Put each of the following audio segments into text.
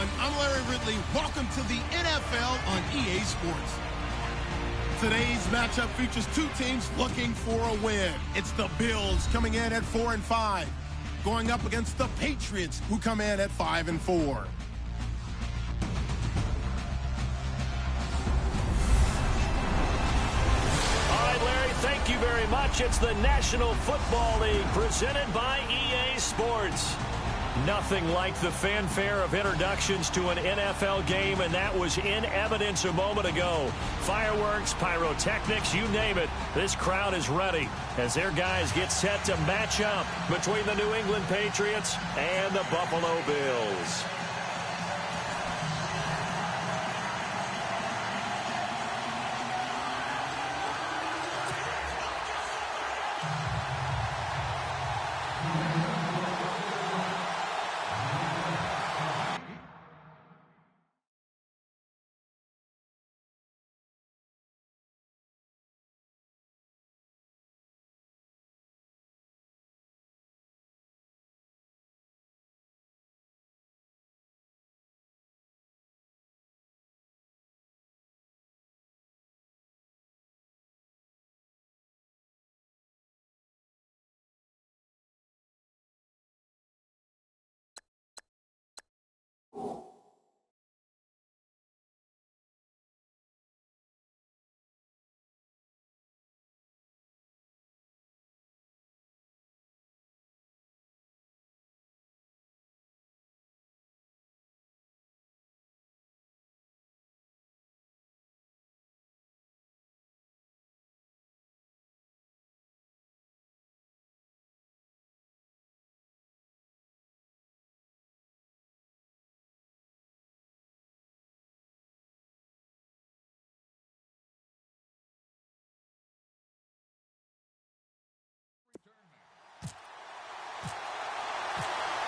everyone. I'm Larry Ridley. Welcome to the NFL on EA Sports. Today's matchup features two teams looking for a win. It's the Bills coming in at 4-5, going up against the Patriots, who come in at 5-4. Thank you very much. It's the National Football League presented by EA Sports. Nothing like the fanfare of introductions to an NFL game, and that was in evidence a moment ago. Fireworks, pyrotechnics, you name it. This crowd is ready as their guys get set to match up between the New England Patriots and the Buffalo Bills.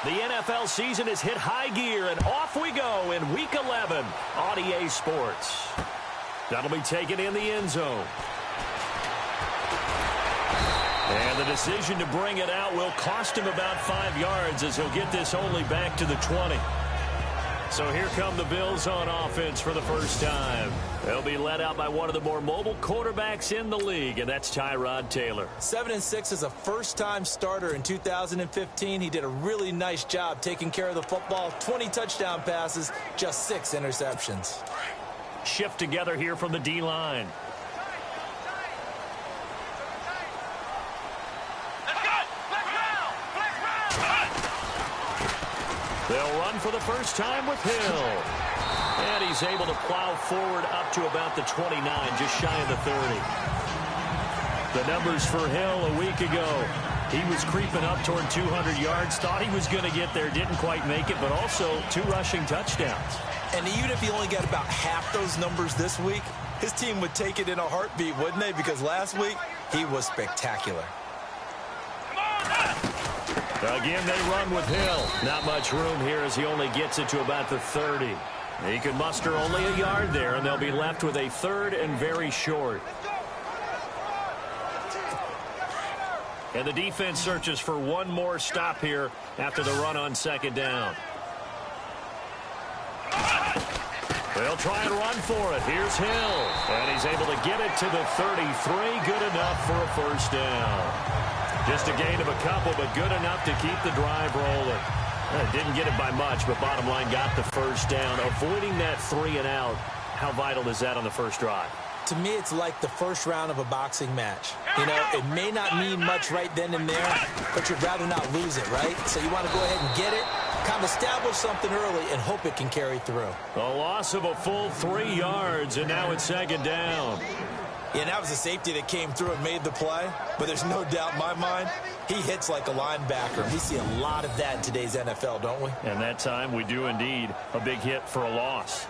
The NFL season has hit high gear, and off we go in Week 11 on EA Sports. That'll be taken in the end zone. And the decision to bring it out will cost him about 5 yards as he'll get this only back to the 20. So here come the Bills on offense for the first time. They'll be led out by one of the more mobile quarterbacks in the league, and that's Tyrod Taylor. 7-6 as a first-time starter in 2015. He did a really nice job taking care of the football. 20 touchdown passes, just 6 interceptions. Shift together here from the D-line. They'll run for the first time with Hill. And he's able to plow forward up to about the 29, just shy of the 30. The numbers for Hill a week ago. He was creeping up toward 200 yards, thought he was going to get there, didn't quite make it, but also 2 rushing touchdowns. And even if he only got about half those numbers this week, his team would take it in a heartbeat, wouldn't they? Because last week, he was spectacular. Again, they run with Hill. Not much room here as he only gets it to about the 30. He can muster only a yard there, and they'll be left with a 3rd and very short. And the defense searches for one more stop here after the run on 2nd down. They'll try and run for it. Here's Hill. And he's able to get it to the 33. Good enough for a first down. Just a gain of a couple, but good enough to keep the drive rolling. Didn't get it by much, but bottom line got the first down. Avoiding that 3 and out, how vital is that on the first drive? To me, it's like the first round of a boxing match. You know, it may not mean much right then and there, but you'd rather not lose it, right? So you want to go ahead and get it, kind of establish something early, and hope it can carry through. A loss of a full 3 yards, and now it's 2nd down. Yeah, that was a safety that came through and made the play, but there's no doubt in my mind, he hits like a linebacker. We see a lot of that in today's NFL, don't we? And that time we do indeed. A big hit for a loss.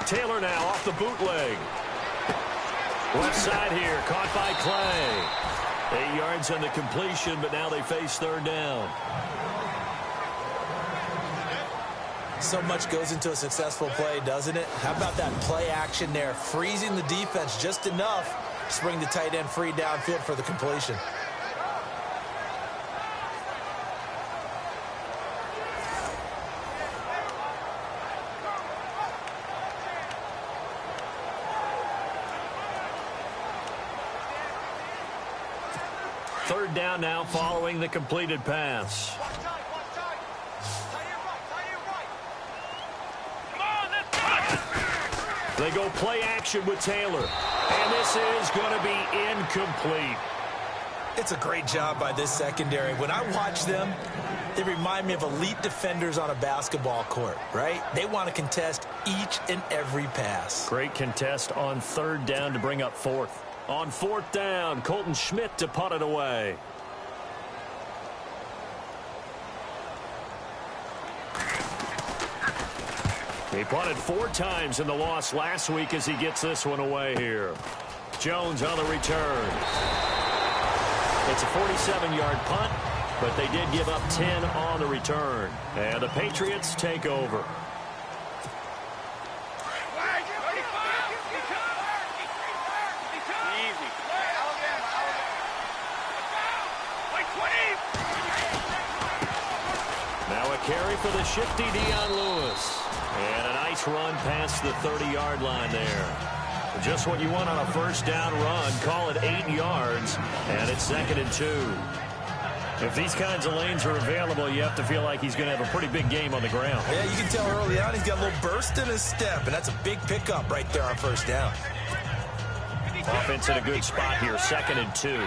Taylor now off the bootleg. Left side here, caught by Clay. 8 yards on the completion, but now they face third down. So much goes into a successful play, doesn't it? How about that play action there? Freezing the defense just enough to bring the tight end free downfield for the completion. Third down now following the completed pass. They go play action with Taylor. And this is going to be incomplete. It's a great job by this secondary. When I watch them, they remind me of elite defenders on a basketball court, right? They want to contest each and every pass. Great contest on third down to bring up fourth. On fourth down, Colton Schmidt to punt it away. He punted 4 times in the loss last week as he gets this one away here. Jones on the return. It's a 47-yard punt, but they did give up 10 on the return. And the Patriots take over. Now a carry for the shifty Dion Lewis. And a nice run past the 30-yard line there. Just what you want on a first down run. Call it 8 yards, and it's 2nd and 2. If these kinds of lanes are available, you have to feel like he's going to have a pretty big game on the ground. Yeah, you can tell early on he's got a little burst in his step, and that's a big pickup right there on first down. Offense in a good spot here, 2nd and 2.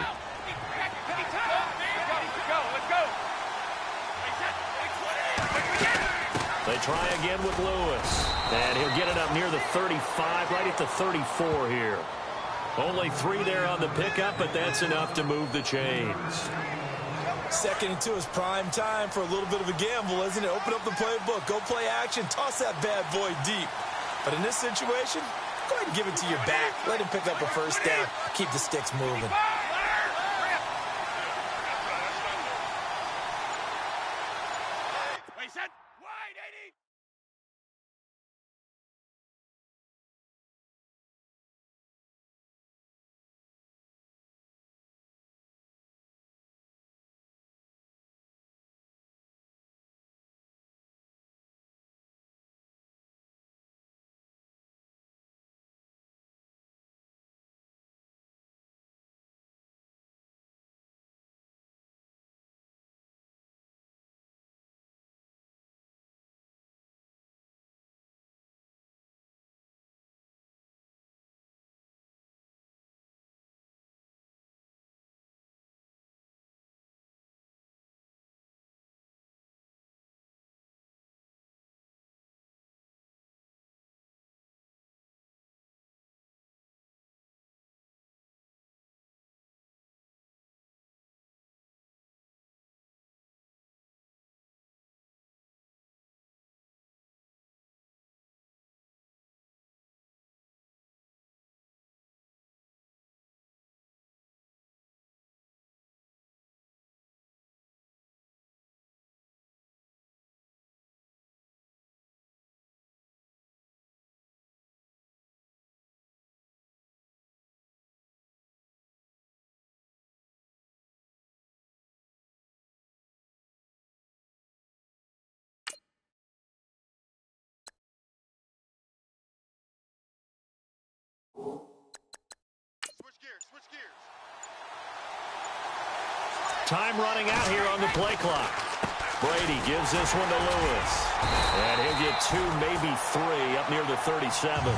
They try again with Lewis. And he'll get it up near the 35, right at the 34 here. Only 3 there on the pickup, but that's enough to move the chains. 2nd and 2 is prime time for a little bit of a gamble, isn't it? Open up the playbook, go play action, toss that bad boy deep. But in this situation, go ahead and give it to your back. Let him pick up a first down, keep the sticks moving. Switch gears. Time running out here on the play clock. Brady gives this one to Lewis. And he'll get 2, maybe 3 up near the 37.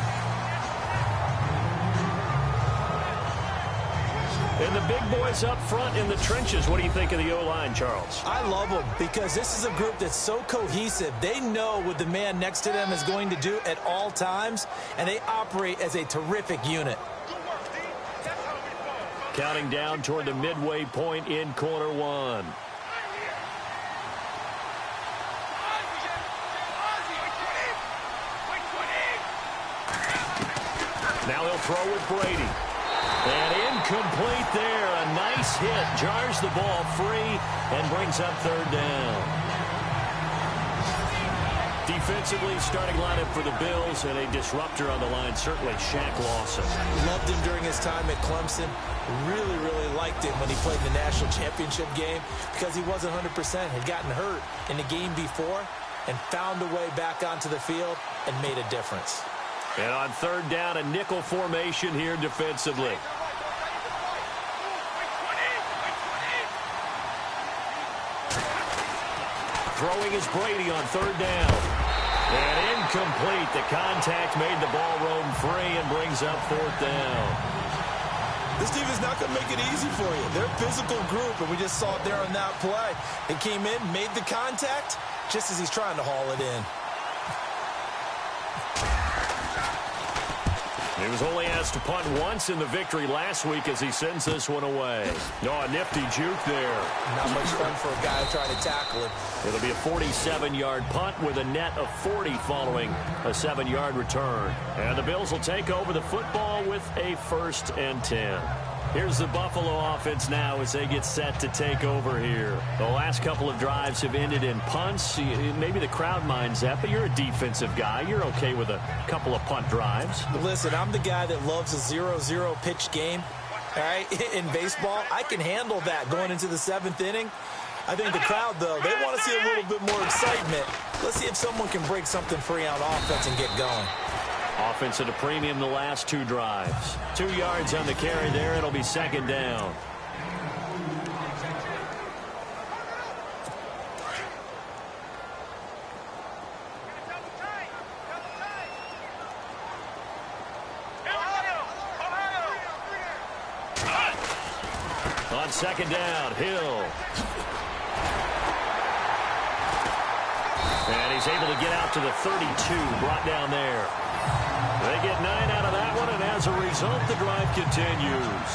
And the big boys up front in the trenches. What do you think of the O-line, Charles? I love them because this is a group that's so cohesive. They know what the man next to them is going to do at all times, and they operate as a terrific unit. Counting down toward the midway point in quarter 1. Now he'll throw with Brady. And incomplete there. A nice hit. Jars the ball free and brings up third down. Defensively, starting lineup for the Bills, and a disruptor on the line, certainly Shaq Lawson. Loved him during his time at Clemson. Really, really liked him when he played in the national championship game because he wasn't 100%, had gotten hurt in the game before and found a way back onto the field and made a difference. And on third down, a nickel formation here defensively. Throwing is Brady on third down. And incomplete. The contact made the ball roam free and brings up fourth down. This team is not going to make it easy for you. They're a physical group, and we just saw it there on that play. They came in, made the contact, just as he's trying to haul it in. He was only asked to punt once in the victory last week as he sends this one away. Oh, a nifty juke there. Not much fun for a guy trying to tackle it. It'll be a 47-yard punt with a net of 40 following a 7-yard return. And the Bills will take over the football with a 1st and 10. Here's the Buffalo offense now as they get set to take over here. The last couple of drives have ended in punts. Maybe the crowd minds that, but you're a defensive guy. You're okay with a couple of punt drives. Listen, I'm the guy that loves a 0-0 pitch game. All right, in baseball, I can handle that going into the 7th inning. I think the crowd, though, they want to see a little bit more excitement. Let's see if someone can break something free on offense and get going. Offense at a premium the last 2 drives. 2 yards on the carry there. It'll be 2nd down. On 2nd down, Hill. And he's able to get out to the 32, brought down there. They get 9 out of that one, and as a result, the drive continues.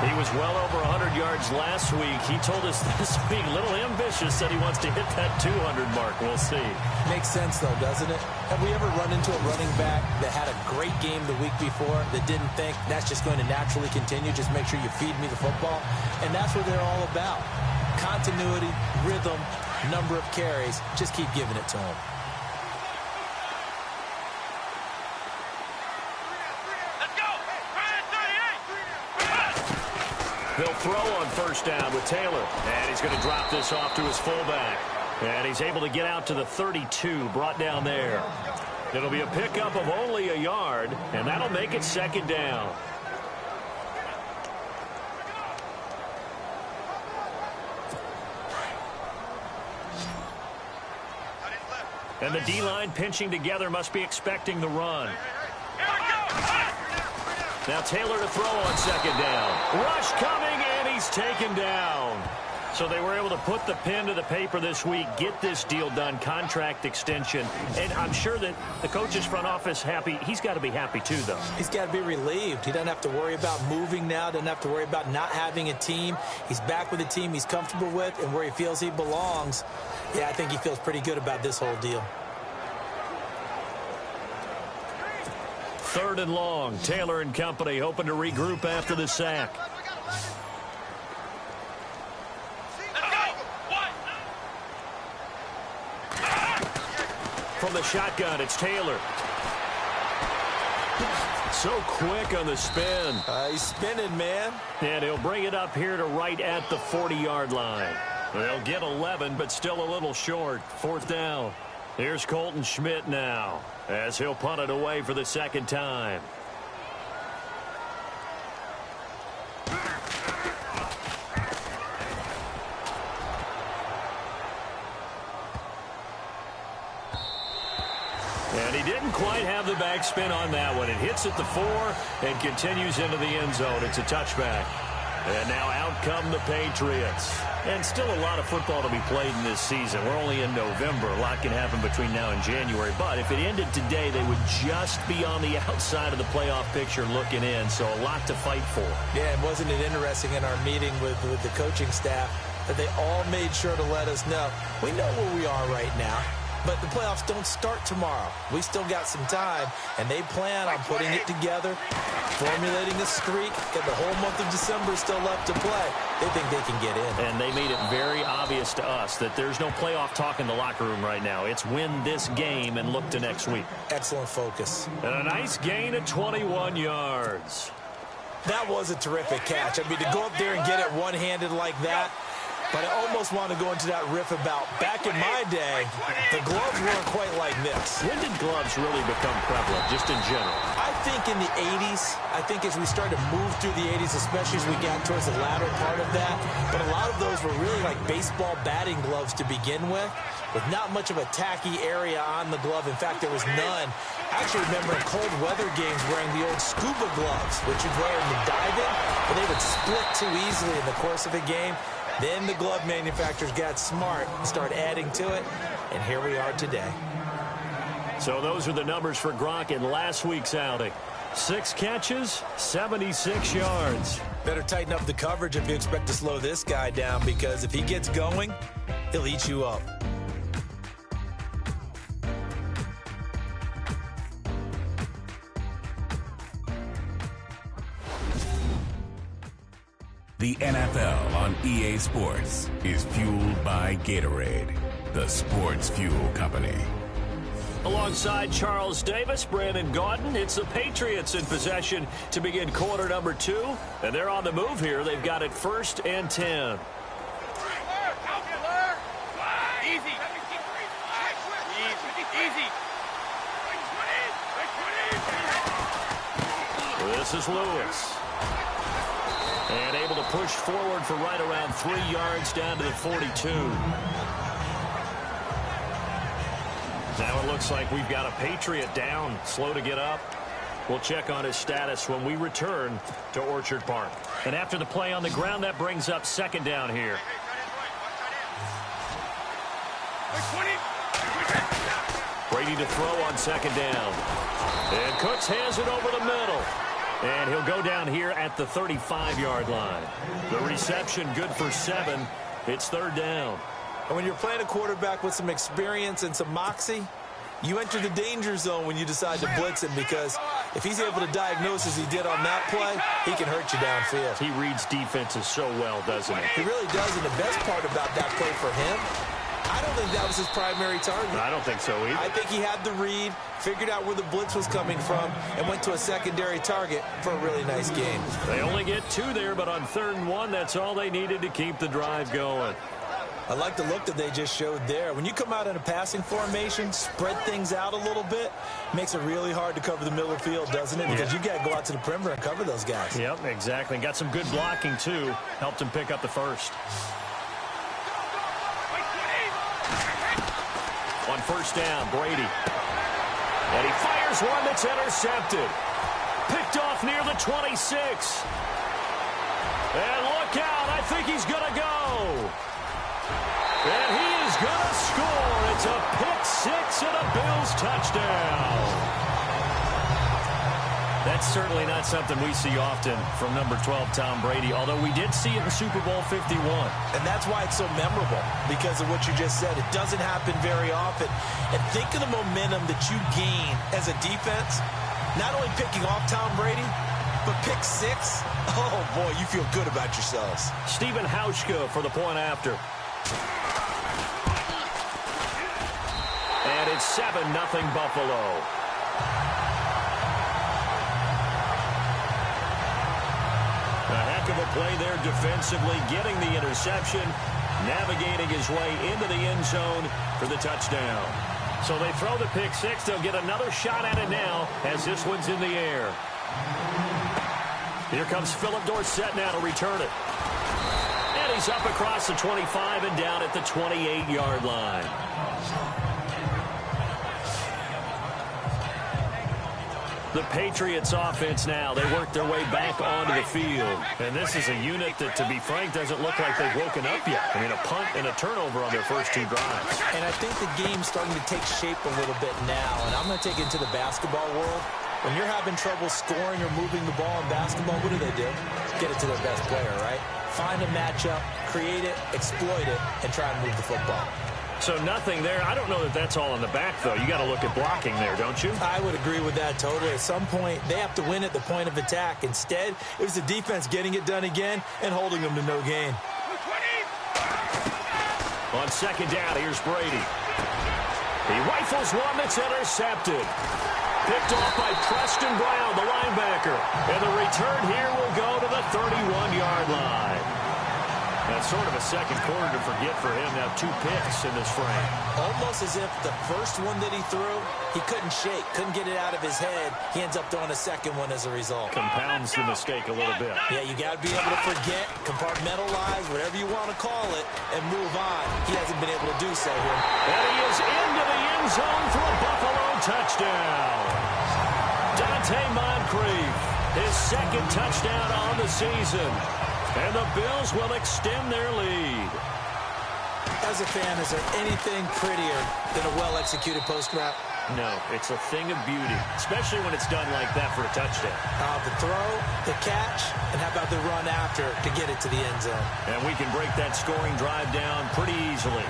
He was well over 100 yards last week. He told us this week, a little ambitious, that he wants to hit that 200 mark. We'll see. Makes sense, though, doesn't it? Have we ever run into a running back that had a great game the week before that didn't think that's just going to naturally continue? Just make sure you feed me the football. And that's what they're all about. Continuity, rhythm, number of carries. Just keep giving it to him. They'll throw on 1st down with Taylor. And he's going to drop this off to his fullback. And he's able to get out to the 32, brought down there. It'll be a pickup of only a yard, and that'll make it 2nd down. And the D-line pinching together must be expecting the run. Now Taylor to throw on 2nd down. Rush coming, and he's taken down. So they were able to put the pen to the paper this week, get this deal done, contract extension. And I'm sure that the coach's front office happy. He's got to be happy too, though. He's got to be relieved. He doesn't have to worry about moving now, doesn't have to worry about not having a team. He's back with a team he's comfortable with and where he feels he belongs. Yeah, I think he feels pretty good about this whole deal. 3rd and long. Taylor and company hoping to regroup after the sack. From the shotgun, it's Taylor. So quick on the spin. He's spinning, man. And he'll bring it up here to right at the 40-yard line. They'll get 11, but still a little short. 4th down. Here's Colton Schmidt now, as he'll punt it away for the 2nd time. And he didn't quite have the backspin on that one. It hits at the 4 and continues into the end zone. It's a touchback. And now out come the Patriots. And still a lot of football to be played in this season. We're only in November. A lot can happen between now and January. But if it ended today, they would just be on the outside of the playoff picture looking in. So a lot to fight for. Yeah, and wasn't it interesting in our meeting with the coaching staff that they all made sure to let us know, we know where we are right now. But the playoffs don't start tomorrow. We still got some time, and they plan on putting it together, formulating a streak, and the whole month of December is still left to play. They think they can get in. And they made it very obvious to us that there's no playoff talk in the locker room right now. It's win this game and look to next week. Excellent focus. And a nice gain of 21 yards. That was a terrific catch. I mean, to go up there and get it one-handed like that, but I almost want to go into that riff about back in my day, the gloves weren't quite like this. When did gloves really become prevalent, just in general? I think in the 80s. I think as we started to move through the 80s, especially as we got towards the latter part of that. But a lot of those were really like baseball batting gloves to begin with not much of a tacky area on the glove. In fact, there was none. I actually remember in cold weather games wearing the old scuba gloves, which you'd wear in the diving, but they would split too easily in the course of a game. Then the glove manufacturers got smart and started adding to it, and here we are today. So those are the numbers for Gronk in last week's outing. 6 catches, 76 yards. Better tighten up the coverage if you expect to slow this guy down, because if he gets going, he'll eat you up. The NFL on EA Sports is fueled by Gatorade, the sports fuel company. Alongside Charles Davis, Brandon Gaudin, it's the Patriots in possession to begin quarter number 2. And they're on the move here. They've got it 1st and 10. This is Lewis. And able to push forward for right around 3 yards down to the 42. Now it looks like we've got a Patriot down, slow to get up. We'll check on his status when we return to Orchard Park. And after the play on the ground, that brings up 2nd down here. Brady to throw on 2nd down. And Cooks has it over the middle. And he'll go down here at the 35-yard line. The reception good for 7. It's 3rd down. And when you're playing a quarterback with some experience and some moxie, you enter the danger zone when you decide to blitz him, because if he's able to diagnose as he did on that play, he can hurt you downfield. He reads defenses so well, doesn't he? He really does, and the best part about that play for him, I don't think that was his primary target. I don't think so either. I think he had the read, figured out where the blitz was coming from, and went to a secondary target for a really nice game. They only get 2 there, but on 3rd and 1, that's all they needed to keep the drive going. I like the look that they just showed there. When you come out in a passing formation, spread things out a little bit, makes it really hard to cover the middle of the field, doesn't it? Because you got to go out to the perimeter and cover those guys. Yep, exactly. Got some good blocking, too. Helped him pick up the 1st. On 1st down, Brady. And he fires one that's intercepted. Picked off near the 26. And look out, I think he's going to go. And he is going to score. It's a pick-6 and a Bills touchdown. That's certainly not something we see often from number 12, Tom Brady, although we did see it in Super Bowl 51. And that's why it's so memorable, because of what you just said. It doesn't happen very often. And think of the momentum that you gain as a defense, not only picking off Tom Brady, but pick 6. Oh, boy, you feel good about yourselves. Stephen Hauschka for the point after. And it's 7-0 Buffalo. Of a play there defensively, getting the interception, navigating his way into the end zone for the touchdown. So they throw the pick-6. They'll get another shot at it now as this one's in the air. Here comes Philip Dorsett now to return it. And he's up across the 25 and down at the 28-yard line. The Patriots offense now. They work their way back onto the field. And this is a unit that, to be frank, doesn't look like they've woken up yet. I mean, a punt and a turnover on their first 2 drives. And I think the game's starting to take shape a little bit now. And I'm going to take it into the basketball world. When you're having trouble scoring or moving the ball in basketball, what do? Get it to their best player, right? Find a matchup, create it, exploit it, and try and move the football. So nothing there. I don't know that that's all in the back, though. You got to look at blocking there, don't you? I would agree with that totally. At some point, they have to win at the point of attack. Instead, it was the defense getting it done again and holding them to no gain. On second down, here's Brady. He rifles one that's intercepted. Picked off by Preston Brown, the linebacker. And the return here will go to the 31-yard line. That's sort of a second quarter to forget for him. Now 2 picks in this frame. Almost as if the first one that he threw, he couldn't shake, couldn't get it out of his head. He ends up throwing a second one as a result. Compounds the mistake a little bit. Yeah, you got to be able to forget, compartmentalize, whatever you want to call it, and move on. He hasn't been able to do so here. And he is into the end zone for a Buffalo touchdown. Dante Moncrief, his second touchdown on the season. And the Bills will extend their lead. As a fan, is there anything prettier than a well-executed post route? No, it's a thing of beauty, especially when it's done like that for a touchdown. The throw, the catch, and how about the run after to get it to the end zone? And we can break that scoring drive down pretty easily.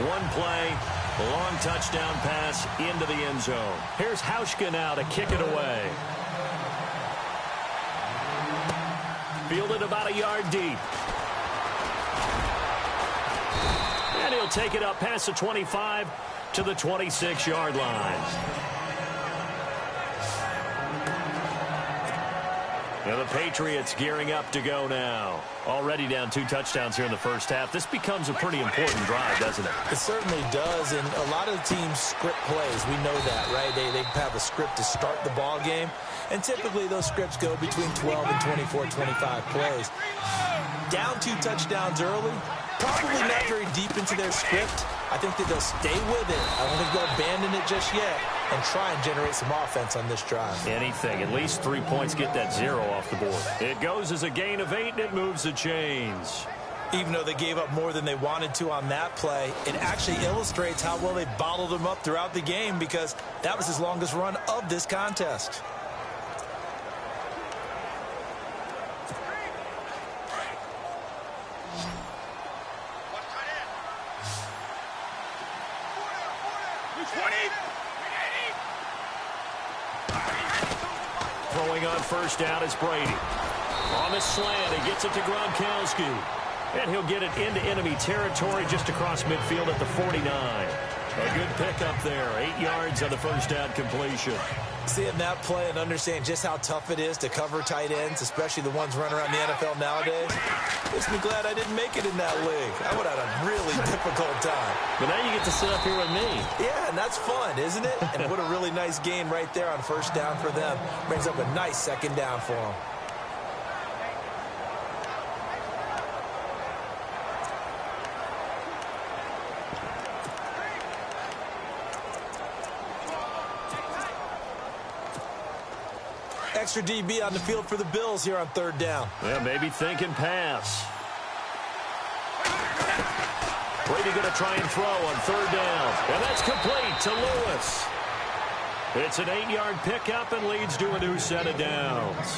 One play, a long touchdown pass into the end zone. Here's Hauschka now to kick it away. Fielded about a yard deep. And he'll take it up past the 25 to the 26-yard line. Now the Patriots gearing up to go now. Already down 2 touchdowns here in the first half. This becomes a pretty important drive, doesn't it? It certainly does, and a lot of the teams script plays. We know that, right? They have a script to start the ball game, and typically those scripts go between 12 and 24, 25 plays. Down 2 touchdowns early, probably not very deep into their script. I think that they'll stay with it. I don't think they'll abandon it just yet and try and generate some offense on this drive. Anything. At least 3 points, get that 0 off the board. It goes as a gain of 8, and it moves the chains. Even though they gave up more than they wanted to on that play, it actually illustrates how well they bottled them up throughout the game, because that was his longest run of this contest. Throwing on first down is Brady. On the slant, he gets it to Gronkowski. And he'll get it into enemy territory just across midfield at the 49. A good pickup there. 8 yards on the first down completion. Seeing that play and understand just how tough it is to cover tight ends, especially the ones running around the NFL nowadays, makes me glad I didn't make it in that league. I would have had a really difficult time. But now you get to sit up here with me. Yeah, and that's fun, isn't it? And what a really nice gain right there on first down for them. Brings up a nice second down for them. Extra DB on the field for the Bills here on third down. Well, maybe thinking pass. Brady going to try and throw on third down. And that's complete to Lewis. It's an 8-yard pickup and leads to a new set of downs.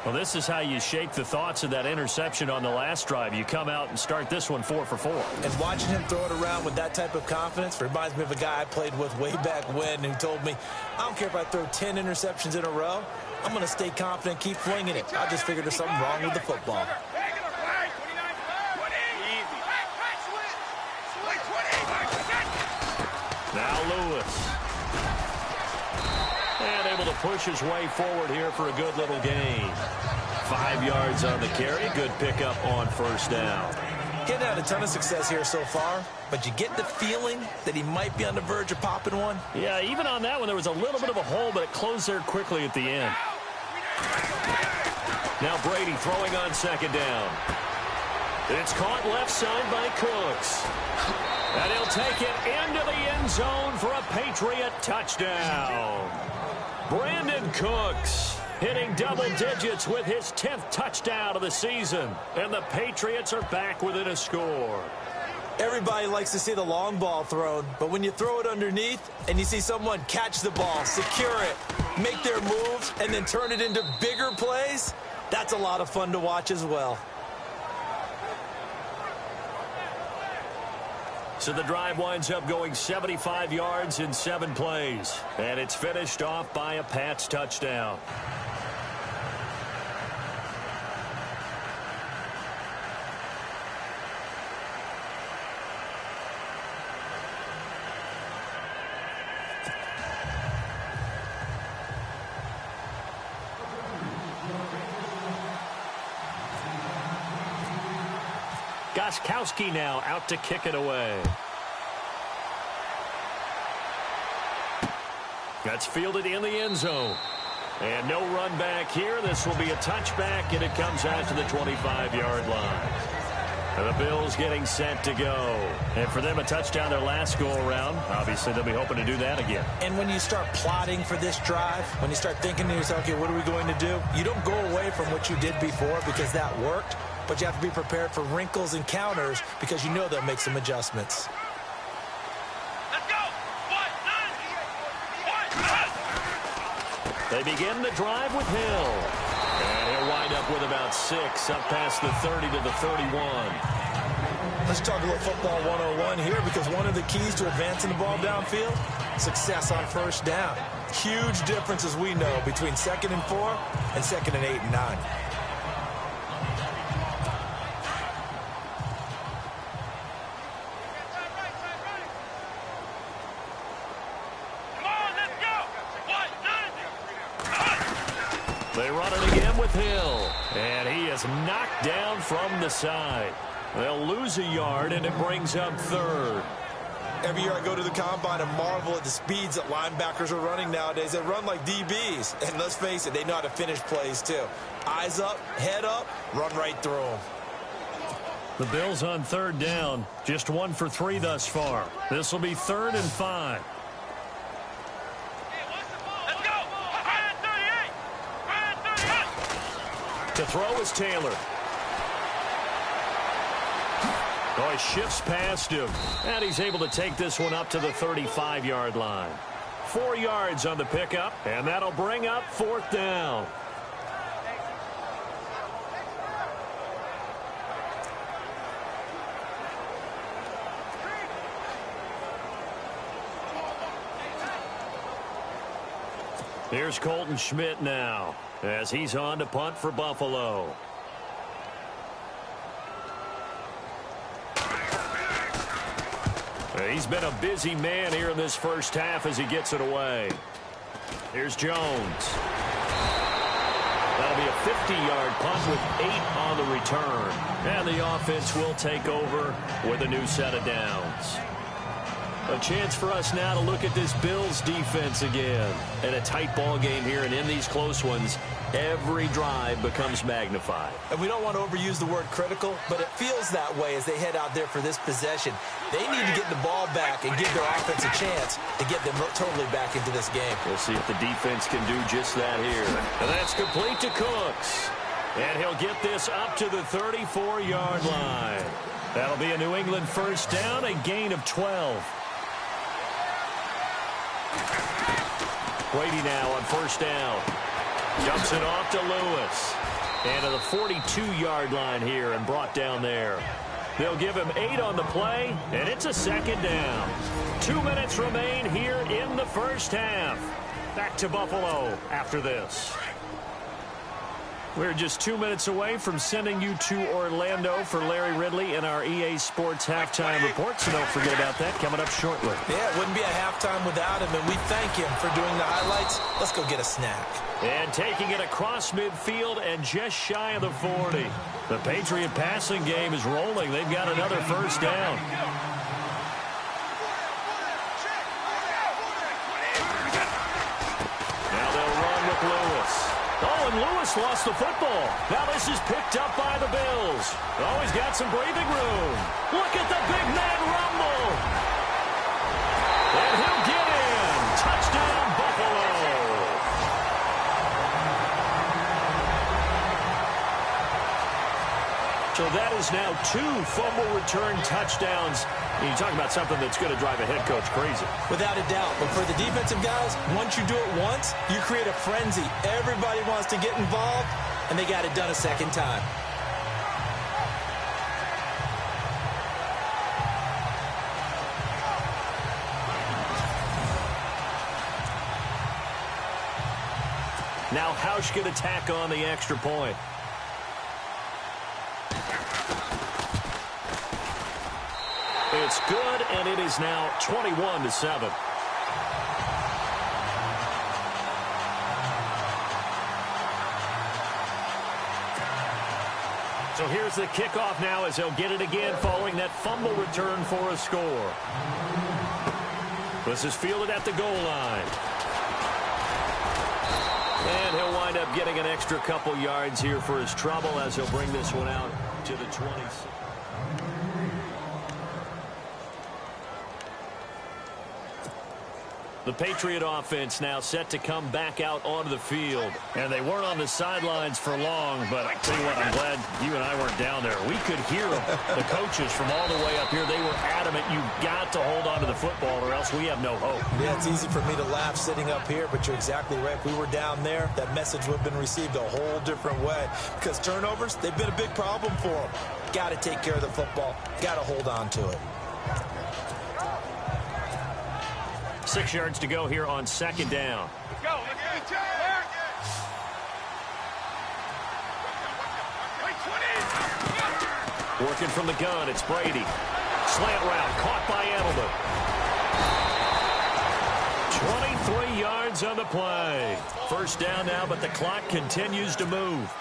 Well, this is how you shake the thoughts of that interception on the last drive. You come out and start this one 4 for 4. And watching him throw it around with that type of confidence reminds me of a guy I played with way back when who told me, I don't care if I throw 10 interceptions in a row. I'm going to stay confident, keep flinging it. I just figured there's something wrong with the football. Now Lewis. And able to push his way forward here for a good little gain. 5 yards on the carry. Good pickup on first down. Getting had a ton of success here so far, but you get the feeling that he might be on the verge of popping one. Yeah, even on that one, there was a little bit of a hole, but it closed there quickly at the end. Now Brady throwing on second down. It's caught left side by Cooks. And he'll take it into the end zone for a Patriot touchdown. Brandon Cooks hitting double digits with his 10th touchdown of the season. And the Patriots are back within a score. Everybody likes to see the long ball thrown, but when you throw it underneath and you see someone catch the ball, secure it, make their moves, and then turn it into bigger plays, that's a lot of fun to watch as well. So the drive winds up going 75 yards in 7 plays. And it's finished off by a Pats touchdown. Gostkowski now out to kick it away. That's fielded in the end zone. And no run back here. This will be a touchback, and it comes out to the 25-yard line. And the Bills getting set to go. And for them, a touchdown their last go-around. Obviously, they'll be hoping to do that again. And when you start plotting for this drive, when you start thinking to yourself, okay, what are we going to do? You don't go away from what you did before because that worked. But you have to be prepared for wrinkles and counters because you know they'll make some adjustments. Let's go! They begin the drive with Hill. And he'll wind up with about 6 up past the 30 to the 31. Let's talk a little football 101 here because one of the keys to advancing the ball downfield, success on first down. Huge difference, as we know, between 2nd and 4 and 2nd and 8 and 9. They run it again with Hill, and he is knocked down from the side. They'll lose a yard, and it brings up 3rd. Every year I go to the combine and marvel at the speeds that linebackers are running nowadays. They run like DBs, and let's face it, they know how to finish plays too. Eyes up, head up, run right through them. The Bills on 3rd down, just 1 for 3 thus far. This will be 3rd and 5. To throw is Taylor. Oh, he shifts past him. And he's able to take this one up to the 35-yard line. 4 yards on the pickup, and that'll bring up 4th down. Here's Colton Schmidt now, as he's on to punt for Buffalo. He's been a busy man here in this first half as he gets it away. Here's Jones. That'll be a 50-yard punt with 8 on the return. And the offense will take over with a new set of downs. A chance for us now to look at this Bills defense again. And a tight ball game here, and in these close ones, every drive becomes magnified. And we don't want to overuse the word critical, but it feels that way as they head out there for this possession. They need to get the ball back and give their offense a chance to get them totally back into this game. We'll see if the defense can do just that here. And that's complete to Cooks. And he'll get this up to the 34-yard line. That'll be a New England first down, a gain of 12. Brady now on first down. Dumps it off to Lewis. And to the 42-yard line here and brought down there. They'll give him 8 on the play, and it's a 2nd down. 2 minutes remain here in the first half. Back to Buffalo after this. We're just 2 minutes away from sending you to Orlando for Larry Ridley and our EA Sports Halftime Report, so don't forget about that coming up shortly. Yeah, it wouldn't be a halftime without him, and we thank him for doing the highlights. Let's go get a snack. And taking it across midfield and just shy of the 40. The Patriot passing game is rolling. They've got another first down. Now they'll run with Lewis. Oh, and Lewis lost the football. Now this is picked up by the Bills. Oh, he's got some breathing room. Look at the big man rumble. And he'll get in. Touchdown, Buffalo. So that is now 2 fumble return touchdowns. You talk about something that's going to drive a head coach crazy. Without a doubt. But for the defensive guys, once you do it once, you create a frenzy. Everybody wants to get involved, and they got it done a second time. Now Hausch can attack on the extra point. It's good, and it is now 21-7. So here's the kickoff now as he'll get it again following that fumble return for a score. This is fielded at the goal line. And he'll wind up getting an extra couple yards here for his trouble as he'll bring this one out to the 20s. The Patriot offense now set to come back out onto the field. And they weren't on the sidelines for long, but I tell you what, I'm glad you and I weren't down there. We could hear them, the coaches from all the way up here. They were adamant, you've got to hold on to the football or else we have no hope. Yeah, it's easy for me to laugh sitting up here, but you're exactly right. If we were down there, that message would have been received a whole different way. Because turnovers, they've been a big problem for them. Got to take care of the football. Got to hold on to it. 6 yards to go here on second down. Let's go. Let's go. Working from the gun, it's Brady. Slant route, caught by Edelman. 23 yards on the play. First down now, but the clock continues to move.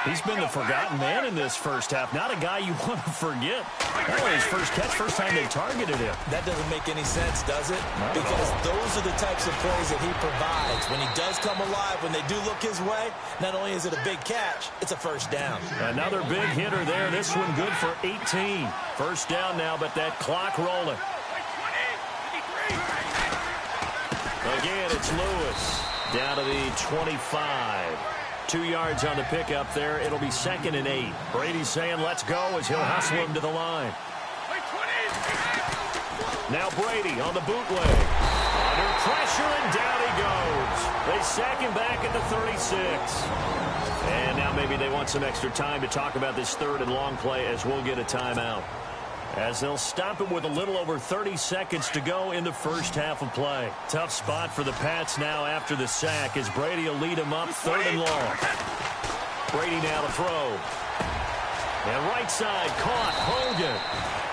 He's been the forgotten man in this first half. Not a guy you want to forget. That was his first catch, first time they targeted him. That doesn't make any sense, does it? Because those are the types of plays that he provides. When he does come alive, when they do look his way, not only is it a big catch, it's a first down. Another big hitter there. This one good for 18. First down now, but that clock rolling. Again, it's Lewis down to the 25. 2 yards on the pickup there. It'll be 2nd and 8. Brady's saying let's go as he'll hustle him to the line. Now Brady on the bootleg. Under pressure, and down he goes. They sack him back at the 36. And now maybe they want some extra time to talk about this third and long play as we'll get a timeout. As they'll stop it with a little over 30 seconds to go in the first half of play. Tough spot for the Pats now after the sack as Brady will lead them up 3rd and long. Brady now to throw. And right side caught Hogan.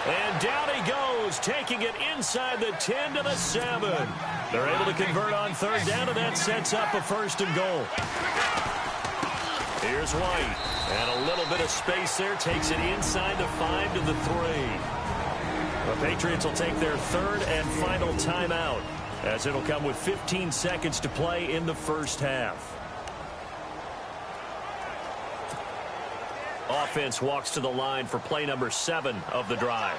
And down he goes, taking it inside the 10 to the 7. They're able to convert on 3rd down, and that sets up a 1st and goal. Here's White. And a little bit of space there. Takes it inside the 5 to the 3. The Patriots will take their 3rd and final timeout as it'll come with 15 seconds to play in the first half. Offense walks to the line for play number 7 of the drive.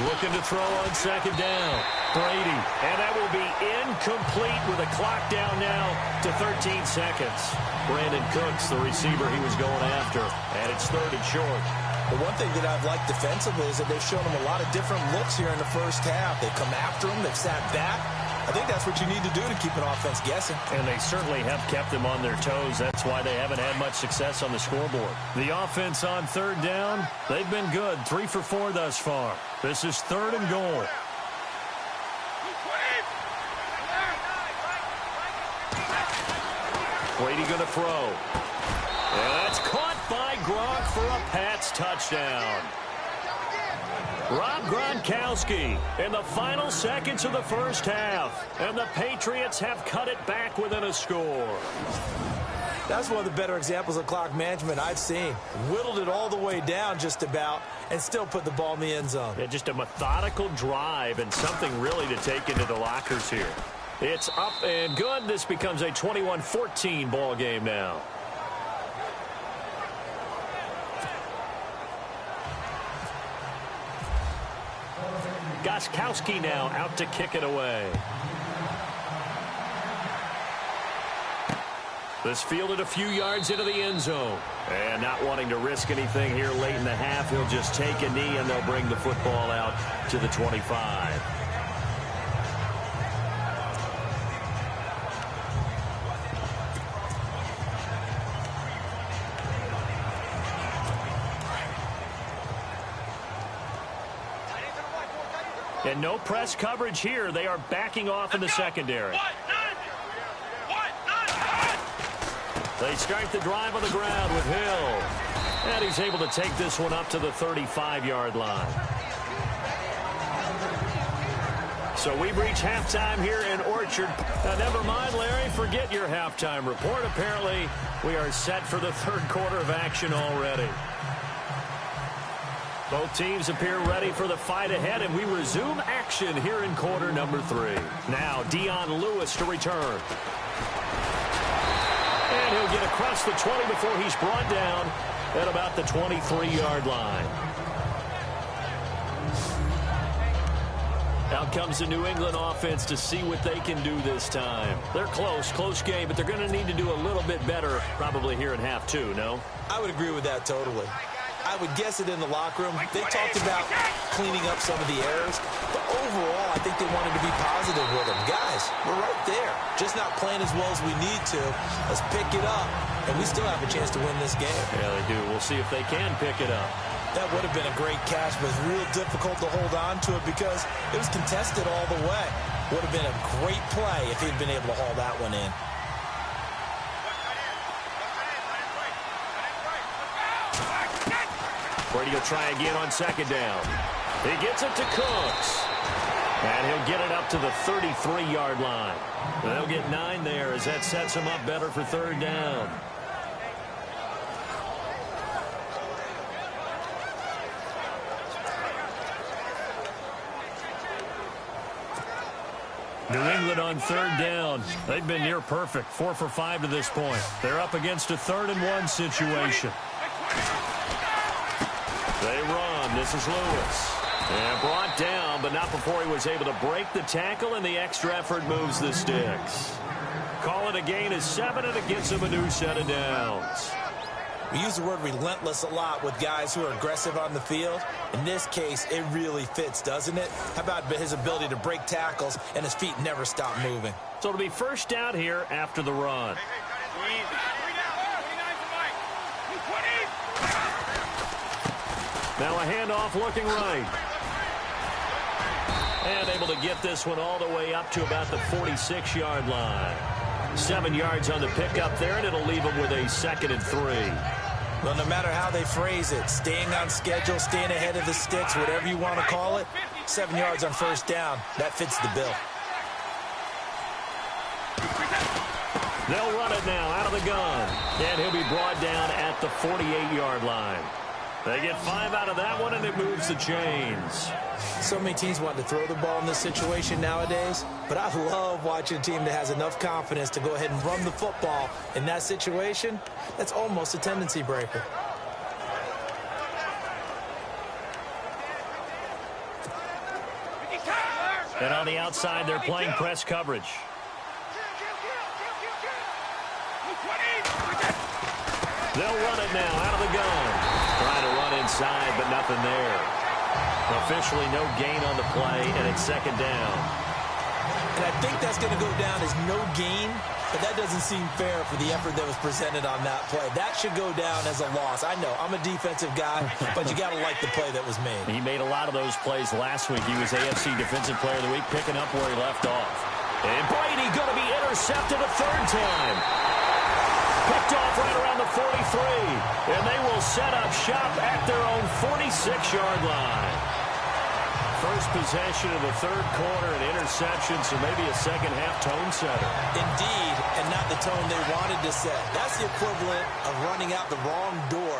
Looking to throw on 2nd down. Brady, and that will be incomplete with a clock down now to 13 seconds. Brandon Cooks, the receiver he was going after, and it's 3rd and short. The one thing that I've liked defensively is that they've shown him a lot of different looks here in the first half. They've come after him, they've sat back. I think that's what you need to do to keep an offense guessing. And they certainly have kept them on their toes. That's why they haven't had much success on the scoreboard. The offense on 3rd down, they've been good. 3 for 4 thus far. This is 3rd and goal. Brady going to throw. And that's caught by Gronk for a Pats touchdown. Rob Gronkowski in the final seconds of the first half. And the Patriots have cut it back within a score. That's one of the better examples of clock management I've seen. Whittled it all the way down just about and still put the ball in the end zone. Yeah, just a methodical drive and something really to take into the lockers here. It's up and good. This becomes a 21-14 ball game now. Gostkowski now out to kick it away. This fielded a few yards into the end zone. And not wanting to risk anything here late in the half, he'll just take a knee and they'll bring the football out to the 25. And no press coverage here. They are backing off in the secondary. They start the drive on the ground with Hill. And he's able to take this one up to the 35-yard line. So we've reached halftime here in Orchard. Now, never mind, Larry, forget your halftime report. Apparently, we are set for the third quarter of action already. Both teams appear ready for the fight ahead, and we resume action here in quarter number 3. Now, Dion Lewis to return. And he'll get across the 20 before he's brought down at about the 23-yard line. Out comes the New England offense to see what they can do this time. They're close game, but they're going to need to do a little bit better probably here in half 2, no? I would agree with that totally. I would guess it in the locker room. They talked about cleaning up some of the errors, but overall, I think they wanted to be positive with them. Guys, we're right there. Just not playing as well as we need to. Let's pick it up, and we still have a chance to win this game. Yeah, they do. We'll see if they can pick it up. That would have been a great catch, but it's real difficult to hold on to it because it was contested all the way. Would have been a great play if he'd been able to haul that one in. Brady will try again on second down. He gets it to Cooks. And he'll get it up to the 33-yard line. They'll get 9 there as that sets him up better for third down. New England on third down. They've been near perfect. 4 for 5 to this point. They're up against a 3rd and 1 situation. They run. This is Lewis. And brought down, but not before he was able to break the tackle, and the extra effort moves the sticks. Call it a gain of 7, and it gets him a new set of downs. We use the word relentless a lot with guys who are aggressive on the field. In this case, it really fits, doesn't it? How about his ability to break tackles and his feet never stop moving? So it'll be first down here after the run. Now a handoff looking right. And able to get this one all the way up to about the 46-yard line. 7 yards on the pickup there, and it'll leave them with a 2nd and 3. Well, no matter how they phrase it, staying on schedule, staying ahead of the sticks, whatever you want to call it, 7 yards on first down, that fits the bill. They'll run it now out of the gun. And he'll be brought down at the 48-yard line. They get 5 out of that one, and it moves the chains. So many teams want to throw the ball in this situation nowadays, but I love watching a team that has enough confidence to go ahead and run the football in that situation. That's almost a tendency breaker. And on the outside, they're playing press coverage. They'll run it now out of the gun. Trying to run inside, but nothing there. Officially no gain on the play, and it's 2nd down. And I think that's going to go down as no gain, but that doesn't seem fair for the effort that was presented on that play. That should go down as a loss. I know, I'm a defensive guy, but you got to like the play that was made. He made a lot of those plays last week. He was AFC Defensive Player of the Week, picking up where he left off. And Brady going to be intercepted a 3rd time. Picked off right around the 43, and they will set up shop at their own 46-yard line. First possession of the 3rd quarter, an interception, so maybe a second-half tone setter. Indeed, and not the tone they wanted to set. That's the equivalent of running out the wrong door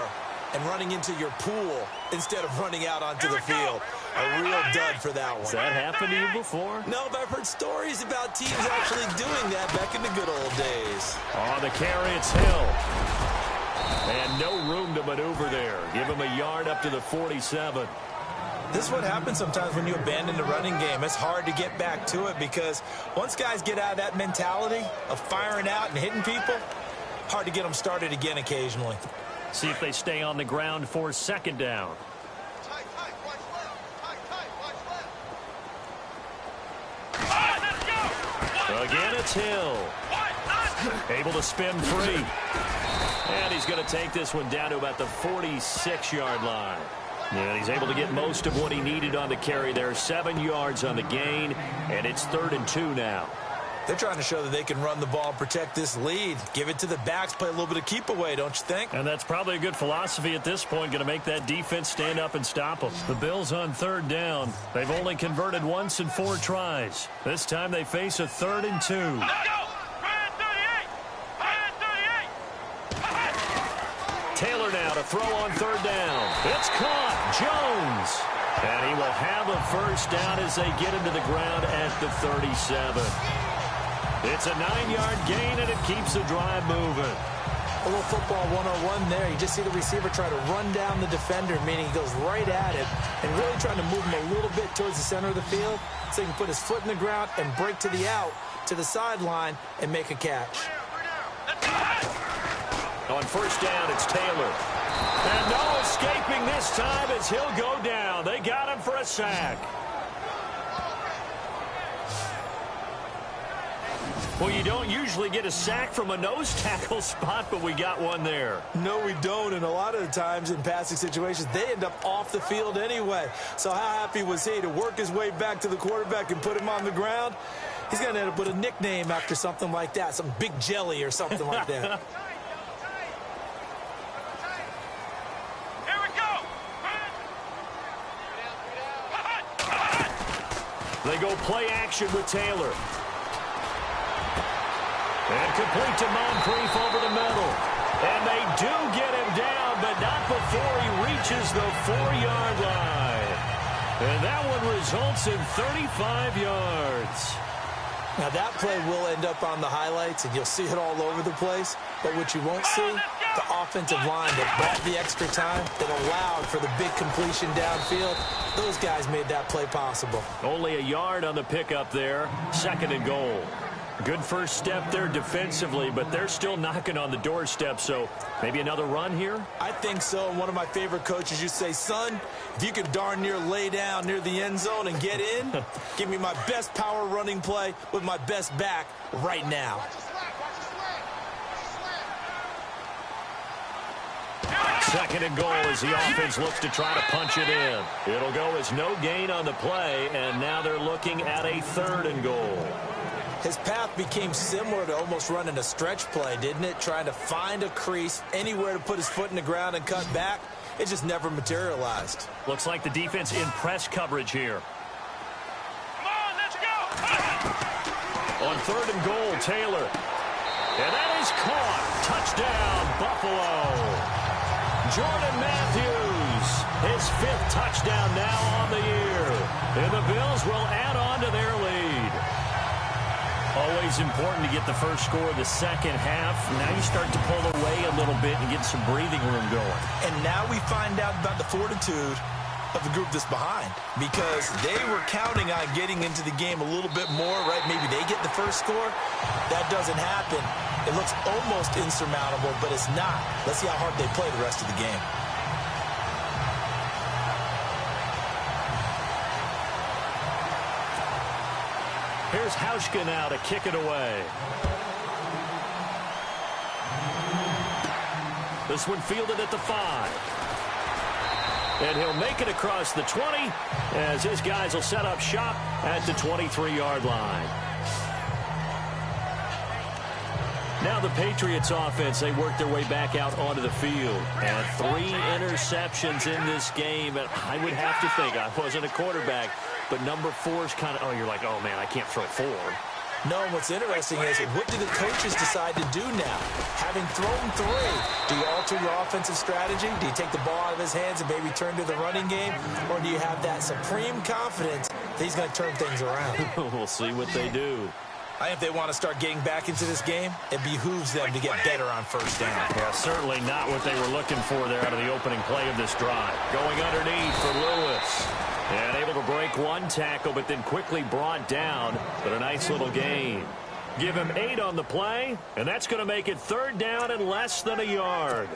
and running into your pool instead of running out onto the field. A real dud for that one. Has that happened to you before? No, but I've heard stories about teams actually doing that back in the good old days. On the carry, it's Hill. And no room to maneuver there. Give him a yard up to the 47. This is what happens sometimes when you abandon the running game. It's hard to get back to it because once guys get out of that mentality of firing out and hitting people, hard to get them started again occasionally. See if they stay on the ground for 2nd down. Again, it's Hill. Able to spin free. And he's going to take this one down to about the 46-yard line. And he's able to get most of what he needed on the carry there. 7 yards on the gain, and it's 3rd and 2 now. They're trying to show that they can run the ball and protect this lead. Give it to the backs, play a little bit of keep away, don't you think? And that's probably a good philosophy at this point, going to make that defense stand up and stop them. The Bills on 3rd down. They've only converted once in 4 tries. This time they face a 3rd and 2. Let's go! Taylor now to throw on 3rd down. It's caught. Jones. And he will have a first down as they get into the ground at the 37. It's a 9-yard gain, and it keeps the drive moving. A little football 101 there. You just see the receiver try to run down the defender, meaning he goes right at it, and really trying to move him a little bit towards the center of the field so he can put his foot in the ground and break to the out, to the sideline, and make a catch. On 1st down, it's Taylor. And no escaping this time as he'll go down. They got him for a sack. Well, you don't usually get a sack from a nose tackle spot, but we got one there. No, we don't, and a lot of the times in passing situations, they end up off the field anyway. So how happy was he to work his way back to the quarterback and put him on the ground? He's going to end up with a nickname after something like that, some Big Jelly or something like that. They go play action with Taylor. And complete to Moncrief over the middle. And they do get him down, but not before he reaches the 4-yard line. And that one results in 35 yards. Now, that play will end up on the highlights, and you'll see it all over the place. But what you won't see, the offensive line that brought the extra time, that allowed for the big completion downfield, those guys made that play possible. Only a yard on the pickup there. 2nd and goal. Good first step there defensively, but they're still knocking on the doorstep, so maybe another run here? I think so. And one of my favorite coaches, you say, son, if you could darn near lay down near the end zone and get in, give me my best power running play with my best back right now. Second and goal as the offense looks to try to punch it in. It'll go as no gain on the play, and now they're looking at a 3rd and goal. His path became similar to almost running a stretch play, didn't it? Trying to find a crease, anywhere to put his foot in the ground and cut back. It just never materialized. Looks like the defense in press coverage here. Come on, let's go! On 3rd and goal, Taylor. And that is caught. Touchdown, Buffalo. Jordan Matthews, his 5th touchdown now on the year. And the Bills will add on to their lead. Always important to get the first score of the second half. Now you start to pull away a little bit and get some breathing room going. And now we find out about the fortitude of the group that's behind, because they were counting on getting into the game a little bit more, right? Maybe they get the first score. That doesn't happen. It looks almost insurmountable, but it's not. Let's see how hard they play the rest of the game. Here's Hauschka now to kick it away. This one fielded at the 5. And he'll make it across the 20 as his guys will set up shop at the 23-yard line. Now the Patriots offense, they work their way back out onto the field. And 3 interceptions in this game. And I would have to think, I wasn't a quarterback, but number 4 is kind of, oh, you're like, oh, man, I can't throw 4. No, and what's interesting is, what do the coaches decide to do now? Having thrown 3, do you alter your offensive strategy? Do you take the ball out of his hands and maybe turn to the running game? Or do you have that supreme confidence that he's going to turn things around? We'll see what they do. I think if they want to start getting back into this game, it behooves them to get better on first down. Yeah, certainly not what they were looking for there out of the opening play of this drive. Going underneath for Lewis. And able to break one tackle, but then quickly brought down. But a nice little gain. Give him 8 on the play, and that's going to make it 3rd down and less than a yard.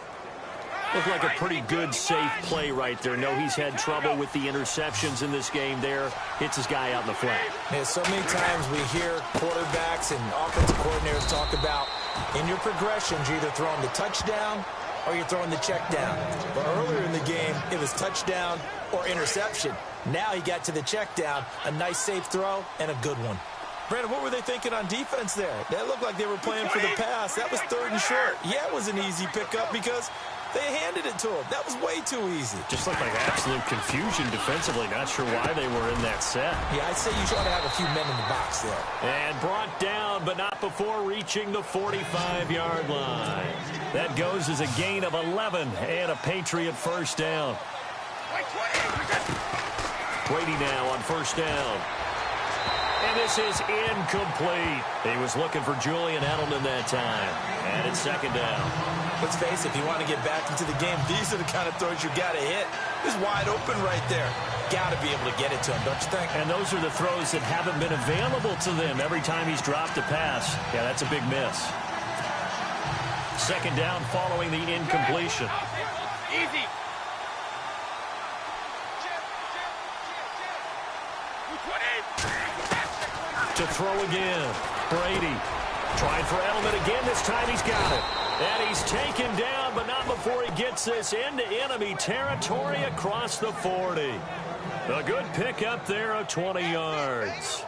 Looked like a pretty good, safe play right there. No, he's had trouble with the interceptions in this game there. Hits his guy out in the flat. Yeah, so many times we hear quarterbacks and offensive coordinators talk about in your progressions, you're either throwing the touchdown or you're throwing the check down. But earlier in the game, it was touchdown or interception. Now he got to the check down, a nice safe throw, and a good one. Brandon, what were they thinking on defense there? That looked like they were playing for the pass. That was 3rd and short. Yeah, it was an easy pickup because they handed it to him. That was way too easy. Just looked like absolute confusion defensively. Not sure why they were in that set. Yeah, I'd say you ought to have a few men in the box there. And brought down, but not before reaching the 45-yard line. That goes as a gain of 11 and a Patriot first down. Brady now on first down. And this is incomplete. He was looking for Julian Edelman that time. And it's second down. Let's face it, if you want to get back into the game, these are the kind of throws you got to hit. He's wide open right there. Got to be able to get it to him, don't you think? And those are the throws that haven't been available to them every time he's dropped a pass. Yeah, that's a big miss. Second down following the incompletion. Easy. To throw again. Brady trying for Edelman again. This time he's got it. And he's taken down, but not before he gets this into enemy territory across the 40. A good pickup there of 20 yards.